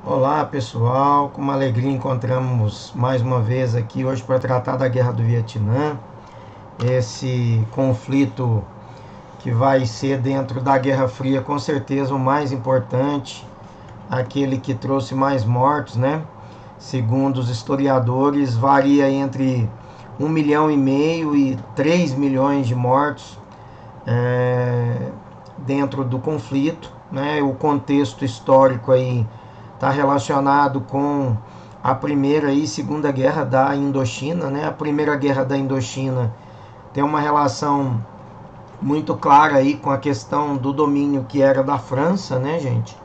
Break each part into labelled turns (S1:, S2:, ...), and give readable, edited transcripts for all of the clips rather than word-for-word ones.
S1: Olá pessoal, com uma alegria encontramos mais uma vez aqui hoje para tratar da Guerra do Vietnã, esse conflito que vai ser dentro da Guerra Fria com certeza o mais importante, aquele que trouxe mais mortos, né? Segundo os historiadores, varia entre 1,5 milhão e 3 milhões de mortos dentro do conflito, né? O contexto histórico aí está relacionado com a primeira e segunda guerra da Indochina, né? A primeira guerra da Indochina tem uma relação muito clara aí com a questão do domínio que era da França, né, gente?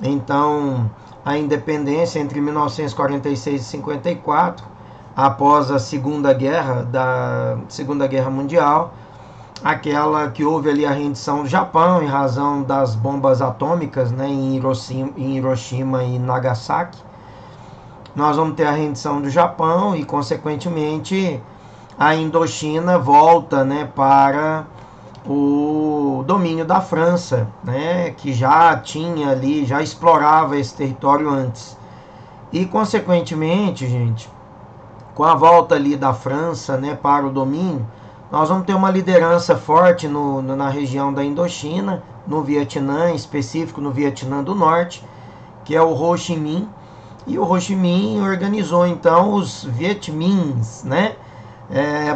S1: Então, a independência entre 1946 e 54, após a Segunda Guerra Mundial, aquela que houve ali a rendição do Japão em razão das bombas atômicas, né, em Hiroshima e Nagasaki. Nós vamos ter a rendição do Japão e, consequentemente, a Indochina volta, né, para o domínio da França, né, que já tinha ali, já explorava esse território antes. E, consequentemente, gente, com a volta ali da França, né, para o domínio, nós vamos ter uma liderança forte na região da Indochina, no Vietnã, em específico no Vietnã do Norte, que é o Ho Chi Minh. E o Ho Chi Minh organizou então os Viet Minhs, né?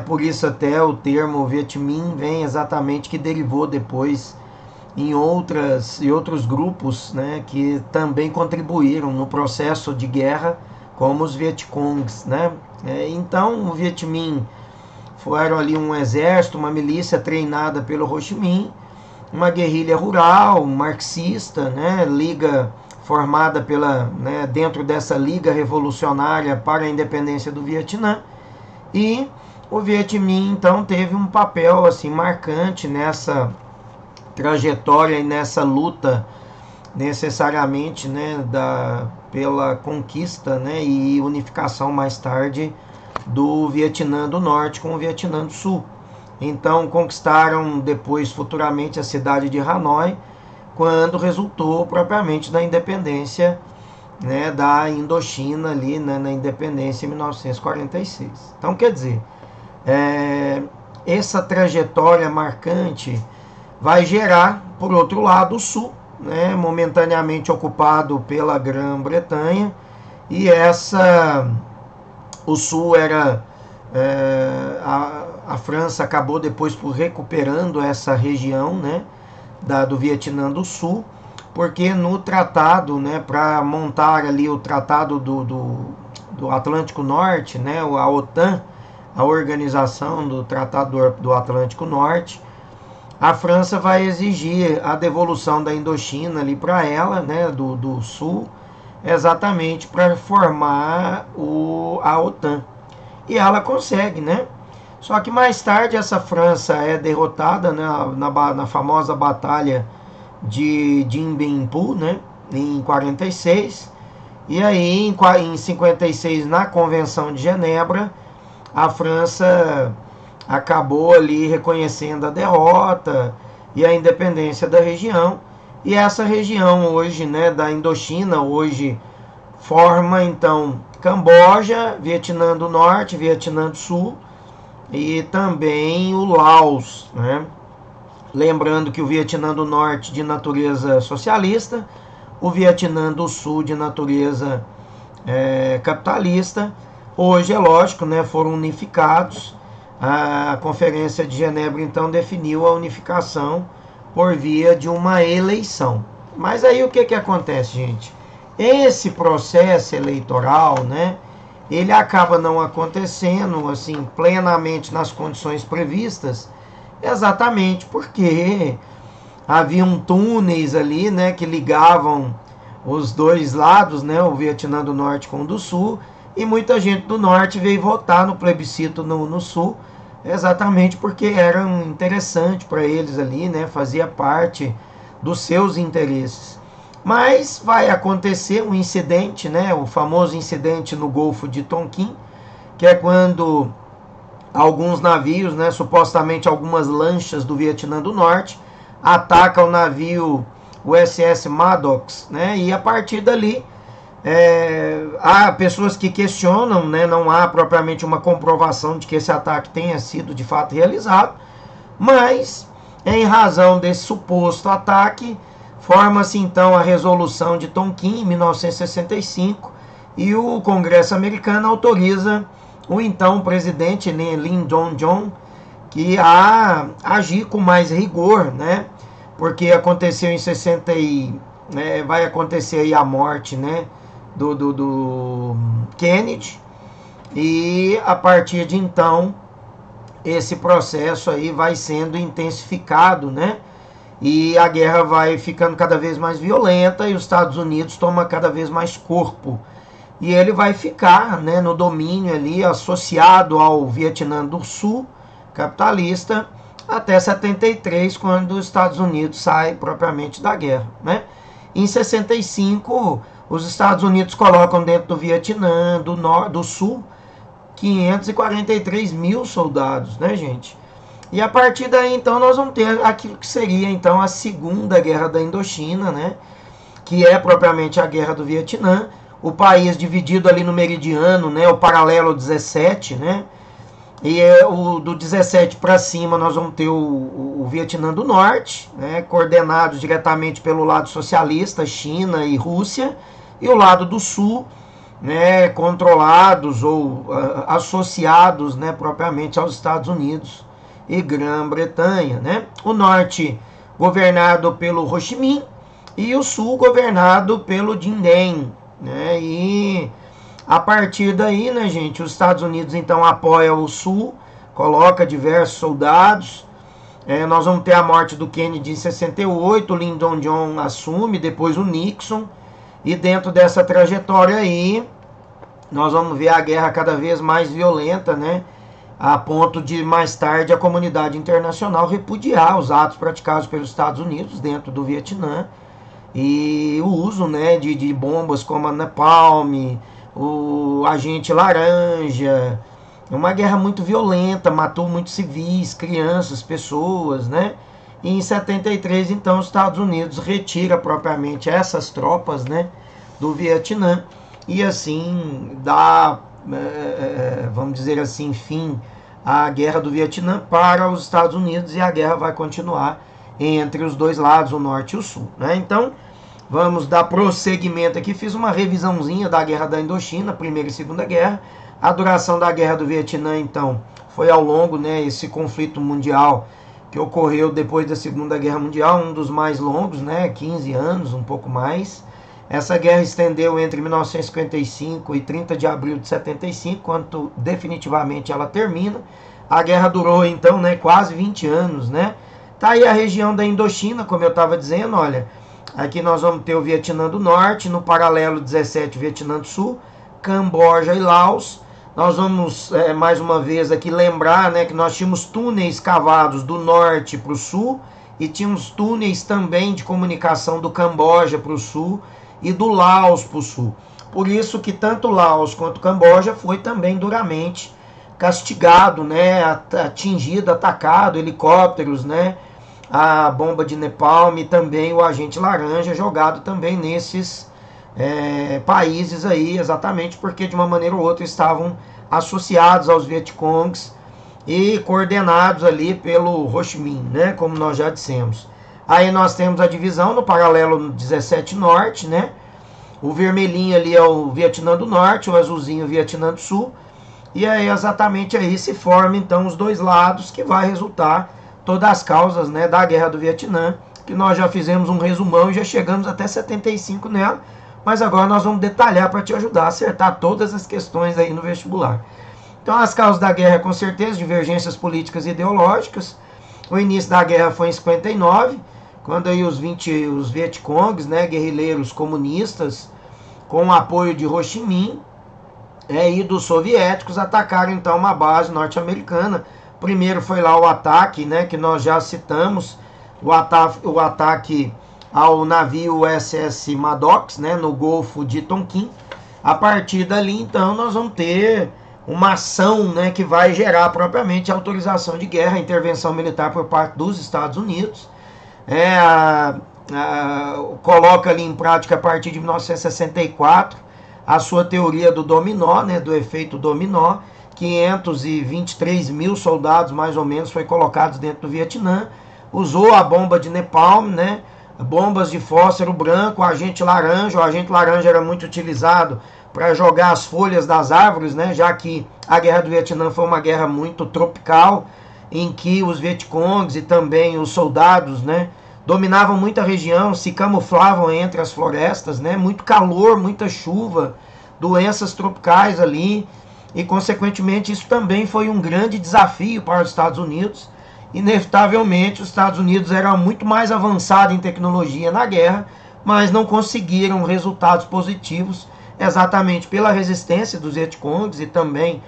S1: Por isso até o termo Viet Minh vem exatamente, que derivou depois em outros grupos, né, que também contribuíram no processo de guerra, como os Vietcongs, né? Então o Viet Minh foram ali um exército, uma milícia treinada pelo Ho Chi Minh, uma guerrilha rural, marxista, né, liga formada dentro dessa liga revolucionária para a independência do Vietnã. E o Viet Minh então teve um papel assim marcante nessa trajetória e nessa luta necessariamente, né, pela conquista, né, e unificação mais tarde do Vietnã do Norte com o Vietnã do Sul. Então conquistaram depois futuramente a cidade de Hanoi, quando resultou propriamente da independência, né, da Indochina ali, né, na independência em 1946. Então quer dizer, essa trajetória marcante vai gerar, por outro lado, o Sul, né, momentaneamente ocupado pela Grã-Bretanha, e o Sul era a França acabou depois por recuperando essa região, né, do Vietnã do Sul, porque no tratado, né, para montar ali o tratado do Atlântico Norte, né, a OTAN, a organização do Tratado do Atlântico Norte, a França vai exigir a devolução da Indochina ali para ela, né, do Sul, exatamente para formar a OTAN. E ela consegue, né? Só que mais tarde essa França é derrotada, né, na famosa batalha de Dien Bien Phu, né, em 46. E aí em 56, na Convenção de Genebra, a França acabou ali reconhecendo a derrota e a independência da região. E essa região hoje, né, da Indochina, hoje forma então Camboja, Vietnã do Norte, Vietnã do Sul e também o Laos, né? Lembrando que o Vietnã do Norte de natureza socialista, o Vietnã do Sul de natureza capitalista. Hoje é lógico, né, foram unificados. A Conferência de Genebra então definiu a unificação por via de uma eleição. Mas aí o que acontece, gente? Esse processo eleitoral, né, ele acaba não acontecendo assim plenamente nas condições previstas, exatamente porque haviam túneis ali, né, que ligavam os dois lados, né, o Vietnã do Norte com o do Sul, e muita gente do Norte veio votar no plebiscito no Sul, exatamente porque era interessante para eles ali, né, fazia parte dos seus interesses. Mas vai acontecer um incidente, né, o famoso incidente no Golfo de Tonkin, que é quando alguns navios, né, supostamente algumas lanchas do Vietnã do Norte, atacam o navio USS Maddox, né, e a partir dali Há pessoas que questionam, né, não há propriamente uma comprovação de que esse ataque tenha sido de fato realizado, mas em razão desse suposto ataque, forma-se então a resolução de Tonkin em 1965 e o Congresso americano autoriza o então presidente Lyndon Johnson que a agir com mais rigor, né, porque aconteceu em 60 vai acontecer aí a morte, né, do Kennedy, e a partir de então esse processo aí vai sendo intensificado, né, e a guerra vai ficando cada vez mais violenta e os Estados Unidos toma cada vez mais corpo, e ele vai ficar, né, no domínio ali associado ao Vietnã do Sul capitalista até 73, quando os Estados Unidos saem propriamente da guerra, né. Em 65 os Estados Unidos colocam dentro do Vietnã do Sul 543 mil soldados, né, gente? E a partir daí, então, nós vamos ter aquilo que seria, então, a Segunda Guerra da Indochina, né? Que é propriamente a Guerra do Vietnã. O país dividido ali no meridiano, né? O paralelo 17, né? E do 17 para cima nós vamos ter o Vietnã do Norte, né? Coordenados diretamente pelo lado socialista, China e Rússia. E o lado do Sul, né, controlados ou associados, né, propriamente aos Estados Unidos e Grã-Bretanha, né? O Norte governado pelo Ho Chi Minh e o Sul governado pelo Dinh Diem, né? E a partir daí, né, gente, os Estados Unidos então apoia o Sul, coloca diversos soldados. Nós vamos ter a morte do Kennedy em 68, o Lyndon Johnson assume, depois o Nixon. E dentro dessa trajetória aí, nós vamos ver a guerra cada vez mais violenta, né? A ponto de, mais tarde, a comunidade internacional repudiar os atos praticados pelos Estados Unidos dentro do Vietnã. E o uso, né, de bombas como a Napalm, o Agente Laranja. Uma guerra muito violenta, matou muitos civis, crianças, pessoas, né? E em 73, então, os Estados Unidos retira propriamente essas tropas, né, do Vietnã e assim dá, vamos dizer assim, fim à Guerra do Vietnã para os Estados Unidos, e a guerra vai continuar entre os dois lados, o Norte e o Sul, né? Então, vamos dar prosseguimento aqui. Fiz uma revisãozinha da Guerra da Indochina, Primeira e Segunda Guerra. A duração da Guerra do Vietnã, então, foi ao longo, né, esse conflito mundial que ocorreu depois da Segunda Guerra Mundial, um dos mais longos, né, 15 anos, um pouco mais. Essa guerra estendeu entre 1955 e 30 de abril de 75, quando definitivamente ela termina. A guerra durou, então, né, quase 20 anos, né. Tá aí a região da Indochina, como eu estava dizendo, olha, aqui nós vamos ter o Vietnã do Norte, no paralelo 17, Vietnã do Sul, Camboja e Laos. Nós vamos, mais uma vez aqui, lembrar, né, que nós tínhamos túneis cavados do norte para o sul e tínhamos túneis também de comunicação do Camboja para o sul e do Laos para o sul. Por isso que tanto Laos quanto Camboja foi também duramente castigado, né, atingido, atacado, helicópteros, né, a bomba de Napalm e também o Agente Laranja jogado também nesses países aí, exatamente porque de uma maneira ou outra estavam associados aos Vietcongs e coordenados ali pelo Ho Chi Minh, né, como nós já dissemos. Aí nós temos a divisão no paralelo 17 Norte, né, o vermelhinho ali é o Vietnã do Norte, o azulzinho o Vietnã do Sul, e aí exatamente aí se formam então os dois lados, que vai resultar todas as causas, né, da Guerra do Vietnã, que nós já fizemos um resumão e já chegamos até 75 nela. Mas agora nós vamos detalhar para te ajudar a acertar todas as questões aí no vestibular. Então, as causas da guerra, com certeza, divergências políticas e ideológicas. O início da guerra foi em 59, quando aí os Vietcongs, né, guerrilheiros comunistas, com o apoio de Ho Chi Minh e dos soviéticos, atacaram então uma base norte-americana. Primeiro foi lá o ataque, né, que nós já citamos, o ataque ao navio USS Maddox, né, no Golfo de Tonkin. A partir dali, então, nós vamos ter uma ação, né, que vai gerar propriamente a autorização de guerra, a intervenção militar por parte dos Estados Unidos. Coloca ali em prática a partir de 1964 a sua teoria do dominó, né, do efeito dominó. 523 mil soldados, mais ou menos, foi colocados dentro do Vietnã. Usou a bomba de napalm, né, bombas de fósforo branco, agente laranja. O agente laranja era muito utilizado para jogar as folhas das árvores, né, já que a Guerra do Vietnã foi uma guerra muito tropical, em que os Vietcongs e também os soldados, né, dominavam muita região, se camuflavam entre as florestas, né, muito calor, muita chuva, doenças tropicais ali, e consequentemente isso também foi um grande desafio para os Estados Unidos. Inevitavelmente os Estados Unidos eram muito mais avançados em tecnologia na guerra, mas não conseguiram resultados positivos, exatamente pela resistência dos Vietcongs e também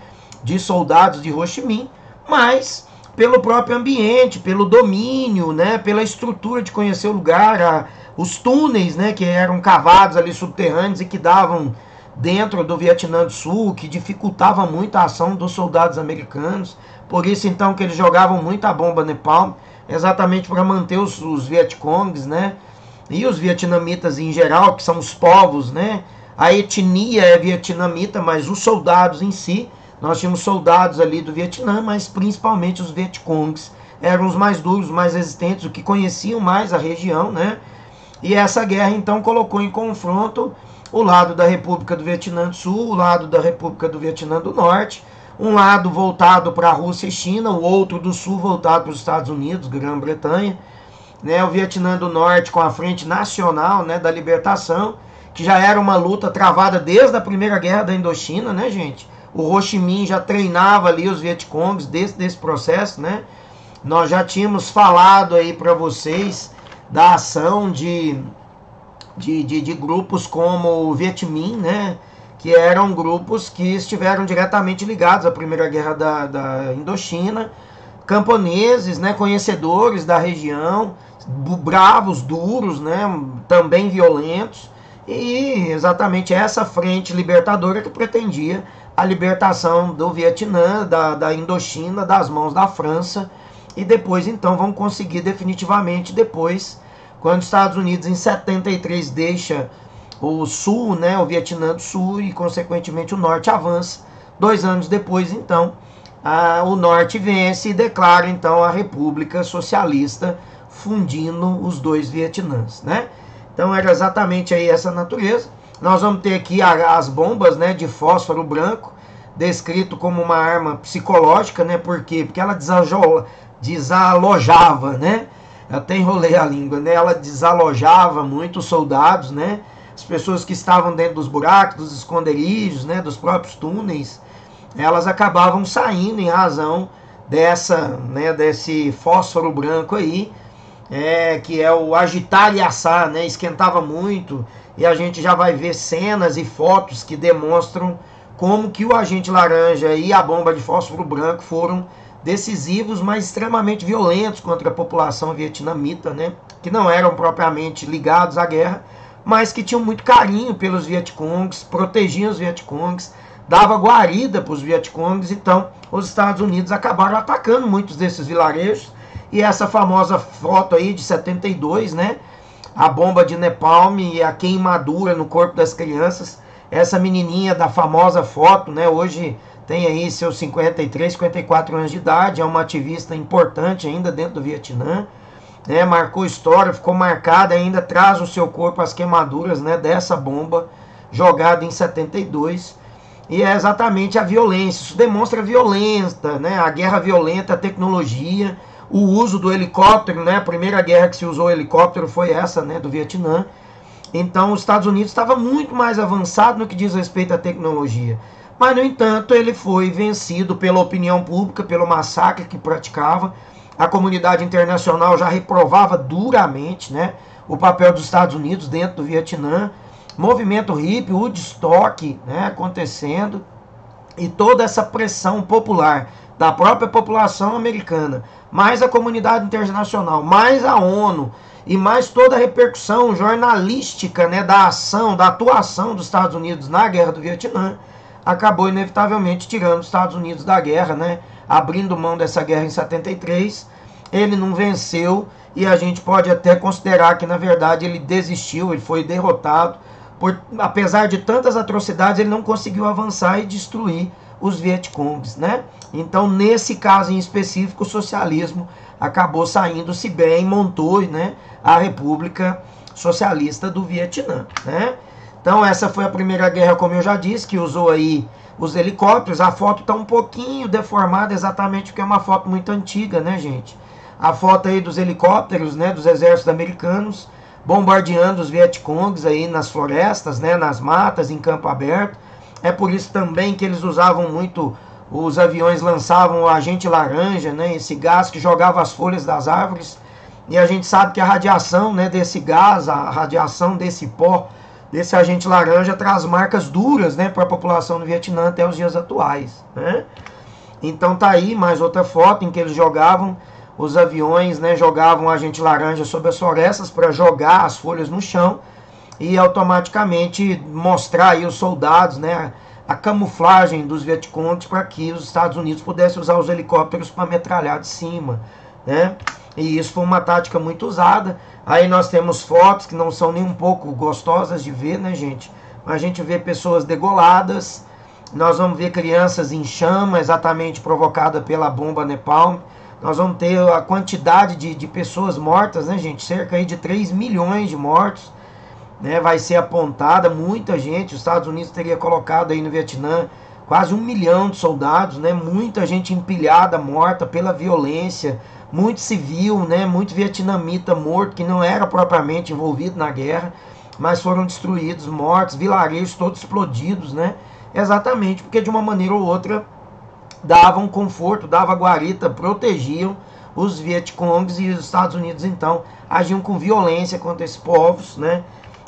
S1: de soldados de Ho Chi Minh, mas pelo próprio ambiente, pelo domínio, né, pela estrutura de conhecer o lugar, os túneis, né, que eram cavados ali subterrâneos e que davam dentro do Vietnã do Sul, que dificultava muito a ação dos soldados americanos. Por isso então que eles jogavam muito a bomba napalm, exatamente para manter os Vietcongs, né, e os vietnamitas em geral, que são os povos, né, a etnia é vietnamita, mas os soldados em si, nós tínhamos soldados ali do Vietnã, mas principalmente os Vietcongs eram os mais duros, mais resistentes, os que conheciam mais a região, né? E essa guerra então colocou em confronto o lado da República do Vietnã do Sul, o lado da República do Vietnã do Norte, um lado voltado para a Rússia e China, o outro do Sul voltado para os Estados Unidos, Grã-Bretanha, né? O Vietnã do Norte com a Frente Nacional, né, da Libertação, que já era uma luta travada desde a Primeira Guerra da Indochina, né, gente? O Ho Chi Minh já treinava ali os Vietcongs desse processo, né? Nós já tínhamos falado aí para vocês da ação de grupos como o Viet Minh, né? Que eram grupos que estiveram diretamente ligados à Primeira Guerra da Indochina, camponeses, né? Conhecedores da região, bravos, duros, né? Também violentos, e exatamente essa frente libertadora que pretendia a libertação do Vietnã, da Indochina, das mãos da França, e depois então vão conseguir definitivamente depois, quando os Estados Unidos em 73 deixa o Sul, né, o Vietnã do Sul, e consequentemente o Norte avança. 2 anos depois então o Norte vence e declara então a República Socialista, fundindo os dois Vietnãs, né? Então era exatamente aí essa natureza. Nós vamos ter aqui as bombas, né, de fósforo branco, descrito como uma arma psicológica, né? Por quê? Porque ela desalojava, né? Eu até enrolei a língua, né? Ela desalojava muito os soldados, né? As pessoas que estavam dentro dos buracos, dos esconderijos, né, dos próprios túneis, elas acabavam saindo em razão desse fósforo branco aí, que é o agitar e assar, né? Esquentava muito. E a gente já vai ver cenas e fotos que demonstram como que o agente laranja e a bomba de fósforo branco foram decisivos, mas extremamente violentos contra a população vietnamita, né? Que não eram propriamente ligados à guerra, mas que tinham muito carinho pelos Vietcongs, protegiam os Vietcongs, dava guarida para os Vietcongs. Então os Estados Unidos acabaram atacando muitos desses vilarejos, e essa famosa foto aí de 72, né? A bomba de napalm e a queimadura no corpo das crianças. Essa menininha da famosa foto, né, hoje tem aí seus 53, 54 anos de idade, é uma ativista importante ainda dentro do Vietnã, né, marcou história, ficou marcada, ainda traz no seu corpo as queimaduras, né, dessa bomba jogada em 72, e é exatamente a violência. Isso demonstra a violência, né, a guerra violenta, a tecnologia, o uso do helicóptero, né? A primeira guerra que se usou helicóptero foi essa, né, do Vietnã. Então os Estados Unidos estava muito mais avançado no que diz respeito à tecnologia. Mas, no entanto, ele foi vencido pela opinião pública, pelo massacre que praticava. A comunidade internacional já reprovava duramente, né, o papel dos Estados Unidos dentro do Vietnã. Movimento hippie, Woodstock, né, acontecendo. E toda essa pressão popular da própria população americana, mais a comunidade internacional, mais a ONU, e mais toda a repercussão jornalística, né, da ação, da atuação dos Estados Unidos na guerra do Vietnã, acabou inevitavelmente tirando os Estados Unidos da guerra, né, abrindo mão dessa guerra em 73. Ele não venceu, e a gente pode até considerar que, na verdade, ele desistiu, ele foi derrotado apesar de tantas atrocidades, ele não conseguiu avançar e destruir os Vietcongs, né? Então, nesse caso em específico, o socialismo acabou saindo-se bem, montou, né, a República Socialista do Vietnã, né? Então, essa foi a Primeira Guerra, como eu já disse, que usou aí os helicópteros. A foto está um pouquinho deformada, exatamente porque é uma foto muito antiga, né, gente? A foto aí dos helicópteros, né, dos exércitos americanos, bombardeando os Vietcongs aí nas florestas, né, nas matas, em campo aberto. É por isso também que eles usavam muito, os aviões lançavam o agente laranja, né, esse gás que jogava as folhas das árvores. E a gente sabe que a radiação, né, desse gás, a radiação desse pó, desse agente laranja, traz marcas duras, né, para a população do Vietnã até os dias atuais, né? Então tá aí mais outra foto em que eles jogavam, os aviões, né, jogavam o agente laranja sobre as florestas para jogar as folhas no chão e automaticamente mostrar aí os soldados, né, a camuflagem dos Vietcongs para que os Estados Unidos pudessem usar os helicópteros para metralhar de cima, né? E isso foi uma tática muito usada. Aí nós temos fotos que não são nem um pouco gostosas de ver, né, gente? A gente vê pessoas degoladas, nós vamos ver crianças em chama, exatamente provocada pela bomba Napalm. Nós vamos ter a quantidade de pessoas mortas, né, gente? Cerca aí de 3 milhões de mortos, né? Vai ser apontada muita gente. Os Estados Unidos teria colocado aí no Vietnã quase 1 milhão de soldados, né? Muita gente empilhada, morta pela violência, muito civil, né? Muito vietnamita morto que não era propriamente envolvido na guerra, mas foram destruídos, mortos, vilarejos todos explodidos, né? Exatamente porque de uma maneira ou outra davam conforto, davam guarita, protegiam os Vietcongs, e os Estados Unidos então agiam com violência contra esses povos, né?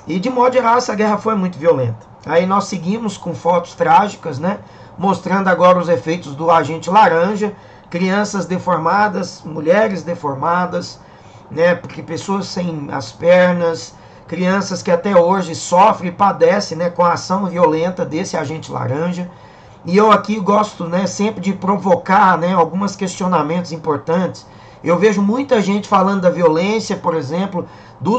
S1: E de modo geral essa guerra foi muito violenta. Aí nós seguimos com fotos trágicas, né, mostrando agora os efeitos do agente laranja, crianças deformadas, mulheres deformadas, né, porque pessoas sem as pernas, crianças que até hoje sofrem e padecem, né, com a ação violenta desse agente laranja. E eu aqui gosto, né, sempre de provocar, né, alguns questionamentos importantes. Eu vejo muita gente falando da violência, por exemplo, do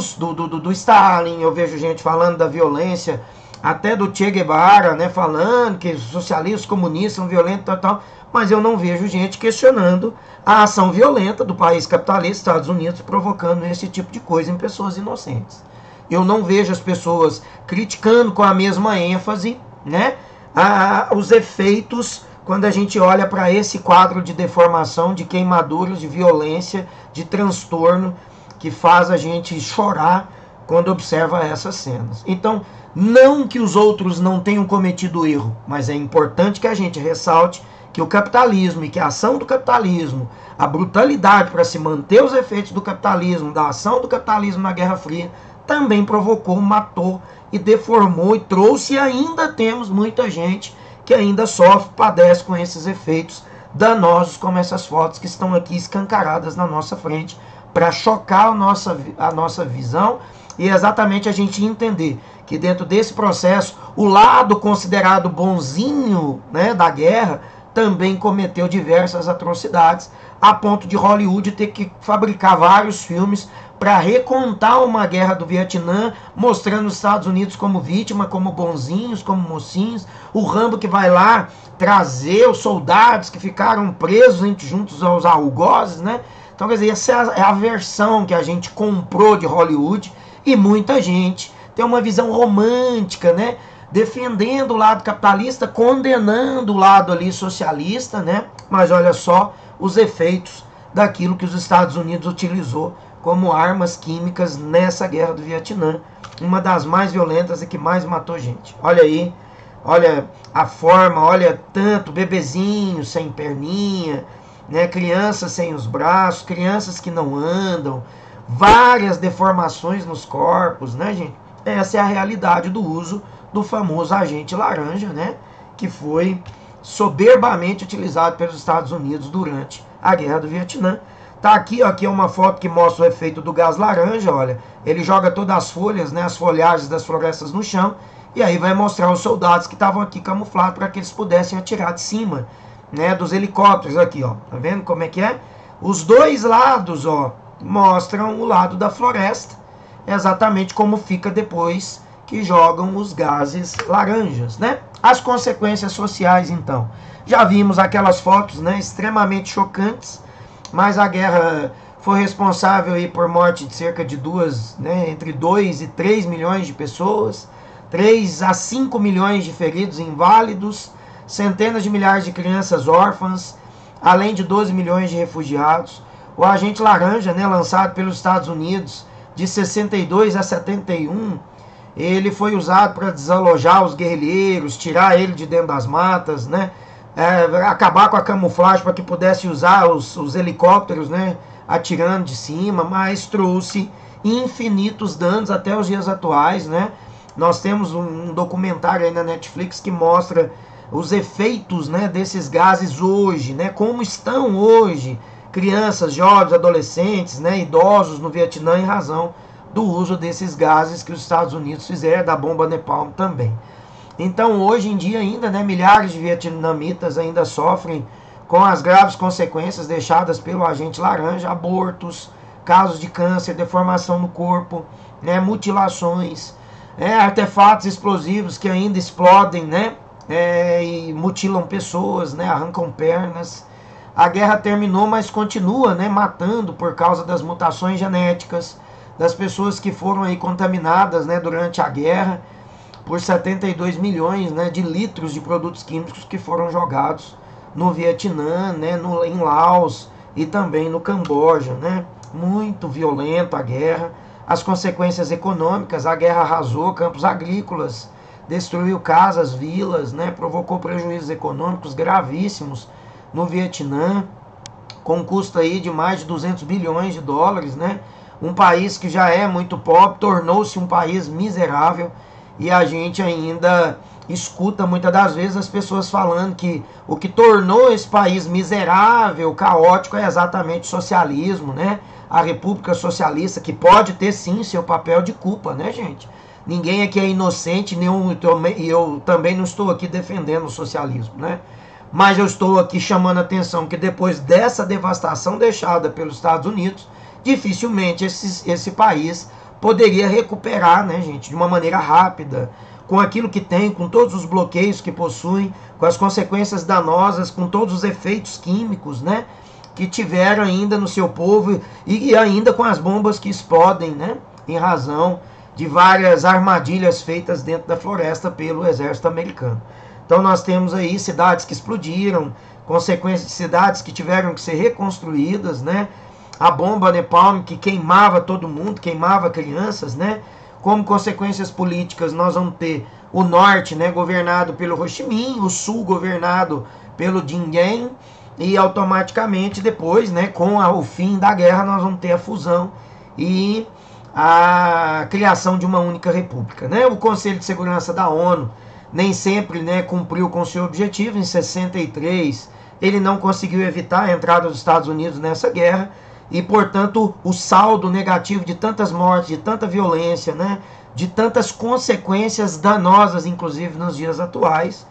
S1: Stalin. Eu vejo gente falando da violência até do Che Guevara, né, falando que os socialistas comunistas são violentos, tal. Mas eu não vejo gente questionando a ação violenta do país capitalista, Estados Unidos, provocando esse tipo de coisa em pessoas inocentes. Eu não vejo as pessoas criticando com a mesma ênfase, né, os efeitos quando a gente olha para esse quadro de deformação, de queimaduras, de violência, de transtorno, que faz a gente chorar quando observa essas cenas. Então, não que os outros não tenham cometido erro, mas é importante que a gente ressalte que o capitalismo e que a ação do capitalismo, a brutalidade para se manter os efeitos do capitalismo, da ação do capitalismo na Guerra Fria, também provocou, matou e deformou e trouxe, e ainda temos muita gente que ainda sofre, padece com esses efeitos danosos, como essas fotos que estão aqui escancaradas na nossa frente, para chocar a nossa visão e exatamente a gente entender que dentro desse processo, o lado considerado bonzinho, né, da guerra também cometeu diversas atrocidades, a ponto de Hollywood ter que fabricar vários filmes para recontar uma guerra do Vietnã, mostrando os Estados Unidos como vítima, como bonzinhos, como mocinhos. O Rambo que vai lá trazer os soldados que ficaram presos juntos aos algozes, né? Então, quer dizer, essa é a versão que a gente comprou de Hollywood, e muita gente tem uma visão romântica, né? Defendendo o lado capitalista, condenando o lado ali socialista, né? Mas olha só os efeitos daquilo que os Estados Unidos utilizou como armas químicas nessa guerra do Vietnã, uma das mais violentas e que mais matou gente. Olha aí, olha a forma, olha tanto bebezinhos sem perninha, né, crianças sem os braços, crianças que não andam, várias deformações nos corpos, né, gente? Essa é a realidade do uso do famoso agente laranja, né, que foi soberbamente utilizado pelos Estados Unidos durante a guerra do Vietnã. Tá aqui, ó, aqui é uma foto que mostra o efeito do gás laranja, olha. Ele joga todas as folhas, né, as folhagens das florestas no chão, e aí vai mostrar os soldados que estavam aqui camuflados para que eles pudessem atirar de cima, né, dos helicópteros aqui, ó. Tá vendo como é que é? Os dois lados, ó, mostram o lado da floresta, exatamente como fica depois que jogam os gases laranjas, né? As consequências sociais, então. Já vimos aquelas fotos, né, extremamente chocantes, mas a guerra foi responsável aí por morte de cerca de entre 2 e 3 milhões de pessoas, 3 a 5 milhões de feridos inválidos, centenas de milhares de crianças órfãs, além de 12 milhões de refugiados. O agente laranja, né, lançado pelos Estados Unidos de 62 a 71, ele foi usado para desalojar os guerrilheiros, tirar ele de dentro das matas, né, acabar com a camuflagem para que pudesse usar os helicópteros, né, atirando de cima, mas trouxe infinitos danos até os dias atuais, né. Nós temos um documentário aí na Netflix que mostra os efeitos, né, desses gases hoje, né, como estão hoje crianças, jovens, adolescentes, né, idosos no Vietnã em razão do uso desses gases que os Estados Unidos fizeram, da bomba Napalm também. Então, hoje em dia ainda, né, milhares de vietnamitas ainda sofrem com as graves consequências deixadas pelo agente laranja, abortos, casos de câncer, deformação no corpo, né, mutilações, artefatos explosivos que ainda explodem, né, e mutilam pessoas, né, arrancam pernas. A guerra terminou, mas continua, né, matando por causa das mutações genéticas, das pessoas que foram aí contaminadas, né, durante a guerra, por 72 milhões, né, de litros de produtos químicos que foram jogados no Vietnã, né, em Laos e também no Camboja, né. Muito violento a guerra. As consequências econômicas: a guerra arrasou campos agrícolas, destruiu casas, vilas, né, provocou prejuízos econômicos gravíssimos no Vietnã, com custo aí de mais de 200 bilhões de dólares, né? Um país que já é muito pobre tornou-se um país miserável, e a gente ainda escuta muitas das vezes as pessoas falando que o que tornou esse país miserável, caótico, é exatamente o socialismo, né? A República Socialista, que pode ter sim seu papel de culpa, né, gente? Ninguém aqui é inocente, e eu também não estou aqui defendendo o socialismo, né? Mas eu estou aqui chamando a atenção que depois dessa devastação deixada pelos Estados Unidos, dificilmente esse país poderia recuperar, né, gente, de uma maneira rápida, com aquilo que tem, com todos os bloqueios que possui, com as consequências danosas, com todos os efeitos químicos, né, que tiveram ainda no seu povo, e ainda com as bombas que explodem, né, em razão de várias armadilhas feitas dentro da floresta pelo exército americano. Então nós temos aí cidades que explodiram, consequências de cidades que tiveram que ser reconstruídas, né? A bomba Napalm que queimava todo mundo, queimava crianças, né? Como consequências políticas, nós vamos ter o norte, né, governado pelo Ho Chi Minh, o sul governado pelo Dinh Diem, e automaticamente depois, né, com o fim da guerra, nós vamos ter a fusão e a criação de uma única república, né? O Conselho de Segurança da ONU nem sempre, né, cumpriu com seu objetivo. Em 63, ele não conseguiu evitar a entrada dos Estados Unidos nessa guerra, e, portanto, o saldo negativo de tantas mortes, de tanta violência, né, de tantas consequências danosas, inclusive nos dias atuais,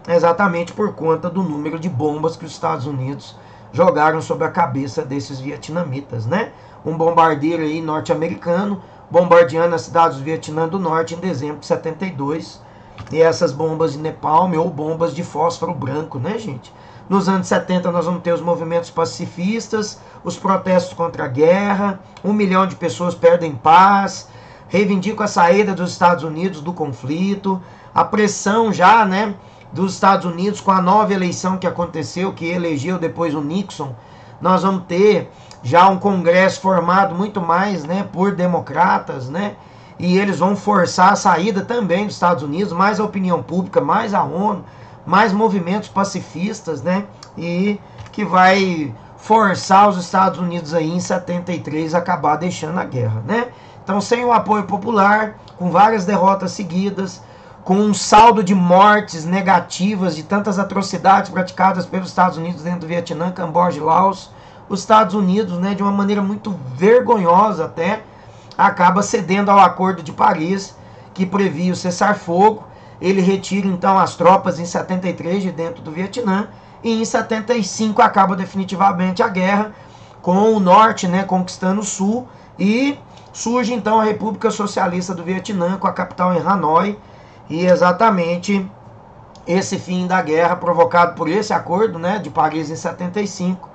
S1: é exatamente por conta do número de bombas que os Estados Unidos jogaram sobre a cabeça desses vietnamitas, né? Um bombardeiro aí norte-americano bombardeando as cidades do Vietnã do Norte em dezembro de 72, e essas bombas de Napalm, ou bombas de fósforo branco, né, gente? Nos anos 70 nós vamos ter os movimentos pacifistas, os protestos contra a guerra, 1 milhão de pessoas perdem paz, reivindicam a saída dos Estados Unidos do conflito, a pressão já, né, dos Estados Unidos com a nova eleição que aconteceu, que elegeu depois o Nixon. Nós vamos ter já um Congresso formado muito mais, né, por democratas, né, e eles vão forçar a saída também dos Estados Unidos, mais a opinião pública, mais a ONU, mais movimentos pacifistas, né, e que vai forçar os Estados Unidos aí em 73 a acabar deixando a guerra, né. Então, sem o apoio popular, com várias derrotas seguidas, com um saldo de mortes negativas de tantas atrocidades praticadas pelos Estados Unidos dentro do Vietnã, Camboja e Laos, os Estados Unidos, né, de uma maneira muito vergonhosa até, acaba cedendo ao Acordo de Paris, que previa o cessar-fogo. Ele retira então as tropas em 73 de dentro do Vietnã, e em 75 acaba definitivamente a guerra, com o norte, né, conquistando o sul, e surge então a República Socialista do Vietnã, com a capital em Hanoi, e exatamente esse fim da guerra provocado por esse acordo, né, de Paris em 75,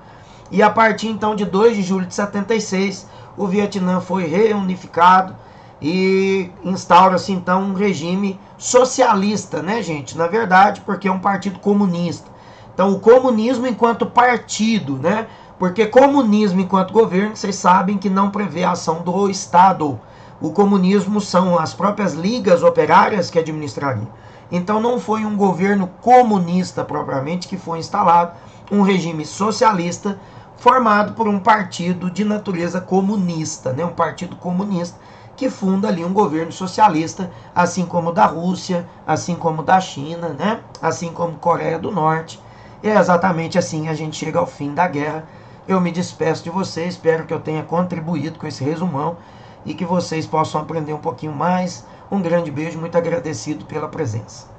S1: e a partir então de 2 de julho de 76, o Vietnã foi reunificado e instaura-se então um regime socialista, né, gente? Na verdade, porque é um partido comunista. Então, o comunismo enquanto partido, né? Porque comunismo enquanto governo, vocês sabem que não prevê a ação do Estado. O comunismo são as próprias ligas operárias que administrariam. Então, não foi um governo comunista propriamente que foi instalado, um regime socialista formado por um partido de natureza comunista, né? Um partido comunista que funda ali um governo socialista, assim como o da Rússia, assim como o da China, né? Assim como Coreia do Norte. E é exatamente assim a gente chega ao fim da guerra. Eu me despeço de vocês, espero que eu tenha contribuído com esse resumão e que vocês possam aprender um pouquinho mais. Um grande beijo, muito agradecido pela presença.